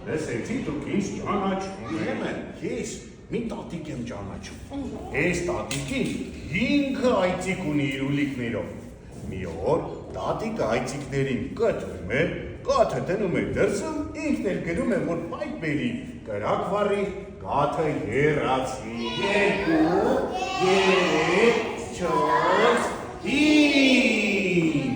լսեցի դուք ինձ ճանաչում ես մի տատիկ եմ ճանաչում։ Այս տատիկին 5 այծիկ ունի իր ուլիկներով։ Մի օր տատիկը այծիկներին կտրում է, կաթը դնում է դրսում, ինքն էլ գնում է, որ պայթ բերի, կրակ վառի, կաթը եռացի, 2, 3, 4, 5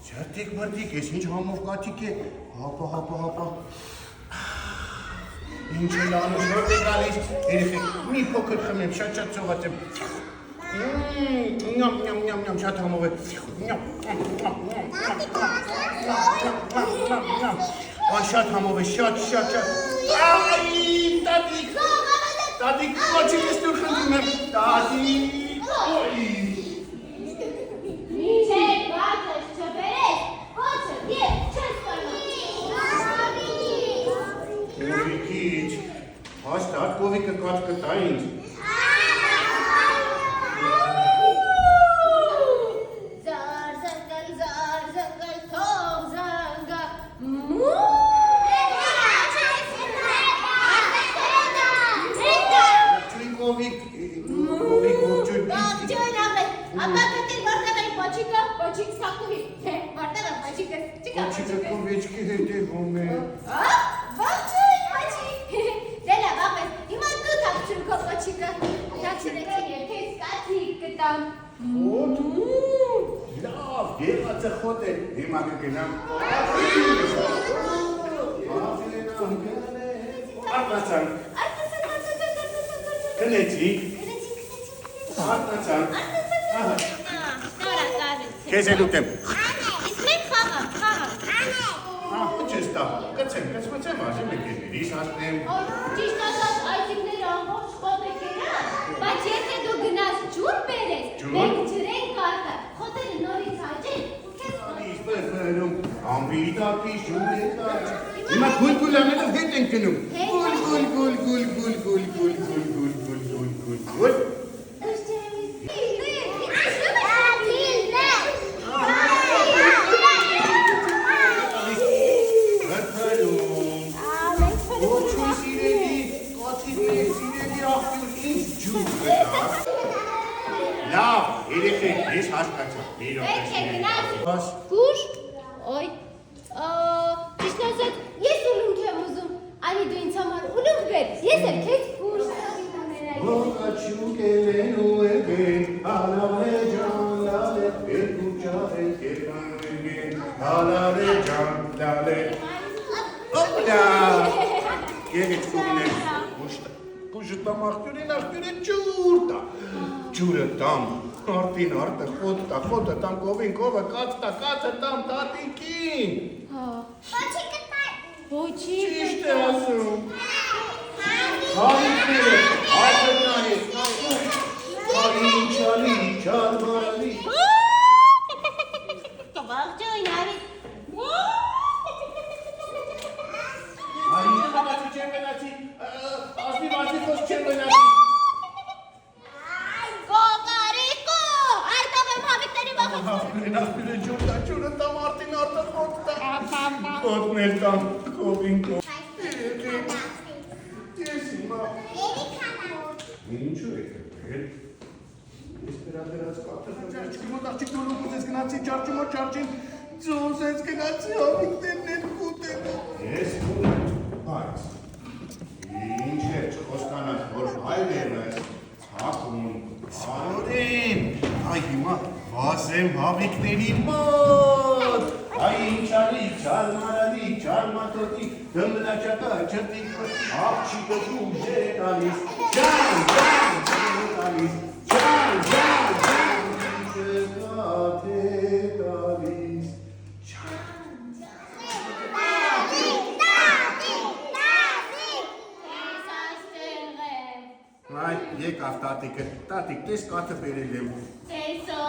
Չարտիկ մարդիկ, ես ինչ համով կաթիկ է, հապա, ինչ էլ անուշ հոտ է գալիս, երեխեք, մի փոքր խմեմ, շատ ծողած եմ, նյամ, շատ համով է, շատ համով է, շատ, այ, տատիկ, կոչիկ ես դուր խնդում եմ, տատիկ, Հաստատ կովիկը կաց կտա ինձ։ Զար զնգլ, թող զնգա, Կովիկ ողջույն։ Ողջույն աղետ, ապա կտիր վարտավայի պոչիկ սակուհի, վարտավա պոչիկը, չիկա Պոչիկը կովեչքի հետևում է։ Ողջույն պոչիկ, դելա վապես, հիմա դու թակչում քո պոչիկը, թակչրեցի երկես կաթիկ կտամ։ Խոտ, լավ, եղածը խոտ է, հիմա կգնամ։ Արտացան, կնեցի, արտացան, քեզ էլ ուտեմ։ Իսկ մենք խաղամ։ Չես տա, կծեմ աժեմ եք եզերիս հասնեմ։ Ճիշտ ասած այծիկները ամբողջ խոտ եք էնա, բայց եթե դու գնաս ջուր բերես, մենք ջրենք կարտը, խոտերը նորից հաճեն ու քեզ Իսպերում, ամբիրիտակի շուր է տաչ։ Հիմա գուլ անելով հետ ենք գնում։ Գուլ։ Լավ, երեխեք, ես հասկացա, Կուր, ոյ, ճիշտ ասած, ես ուլունք եմ ուզում, անի դու ինձ համար ուլունք բեր, ես էլ քեզ կուր Ողաչուկ էլենու էգեն, հալավե ջան, լալե, երկուճահ ենք երկանվեն, հալավե ջան, լալե Հոպլա, երեկ սուրիներ, կուժը տամ աղտյուրին ջուր տա Ջուրը տամ, արտին արտը խոտ տա, խոտը տամ կովին կովը, կաց տա, կացը տամ տատիկին Պոչիկը տար Ճիշտ է ասում Հավիքները, աղտնահես, Հարին չալի, չալ մարալի Ողջույն արի Այն չեմ գնացի, ասնի վասի խոսք չեմ գնացի Կոկարիկո, այդով եմ հավիքների վախեցում Ասպիրը ջուրը տամ արտին արտը խոտ տա Խոտն էլ տամ, կովին կով Ես հիմա Ինչու եք էլ Ես պերադերած կատը Ջարջկի մոտ աղջիկ դոլուկ ուզես գնացի ճարջումոտ ճարջին Ձոս ես գնացի հավիքներն են կուտելու Ես կունեմ, բայց Ինչ է չխոսկանաս, որ հայրերն ես Հակում, արորեն Այ հիմա վասեմ հավիքների մոտ Այ ինչ ալի, չալ մարալի, չալ մատոտի Դմբնաչակա, չրտիկ, աղջիկը կուժ է տալիս Ջան, տալիս Ջան, կատ է տալիս Այ, եկավ տատիկը, տատիկ, տես կաթը բերել եմ։ Տեսո,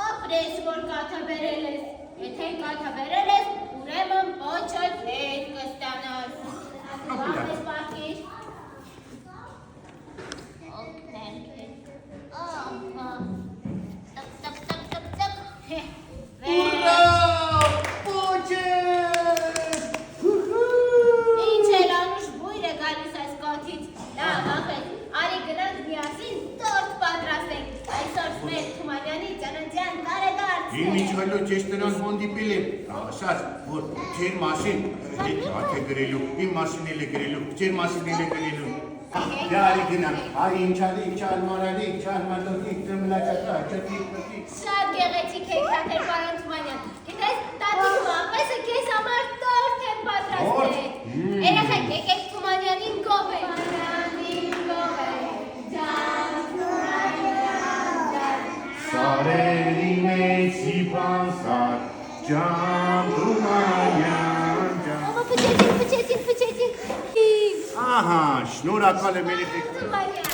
ապրես, որ կաթը բերել ես, եթե կաթը բերել ես, ուրեմն ոչը թեյ կստանաս։ Բաղնես պարկիր։ Օգնեմ կեզ, ահա, տկ, Ուրա, պոչես, Ինչ էլ անուշ բույր է գալիս այս կաթից, լավ ախես, արի գնանք միասին տորտ պատրաստենք, այսօր մեր Թումանյանի ծննդյան տարեդարձն է։ Ինչ հլոց ես տնան հոնդիպել եմ, ասաց, որ ձեր մասին հետ հատ է գրելու, իմ մասին էլ է գրելու, ձեր մասին էլ է գրելու։ Դե արի գնանք, արի ինչ ալմանալի, ինչ ալմանալի, տրմլաճակա, ճտի։ Շատ գեղեցիկ հեքիաթ էր պարոն Թումանյան, գիտես տատիկը աղվեսը քեզ համար տորտ եմ պատրաստել։ Երեխեք եկեք Թումանյանին գովենք։ Թումանյանին գովենք, ջան, Թումանյան, ջան։ Սարերի մեջ սիպանսար, ջան, Թումանյան, ջան։ Ահա փչեցինք։ Ահա, շնորհակալ եմ երեխեք։ Թումանյան։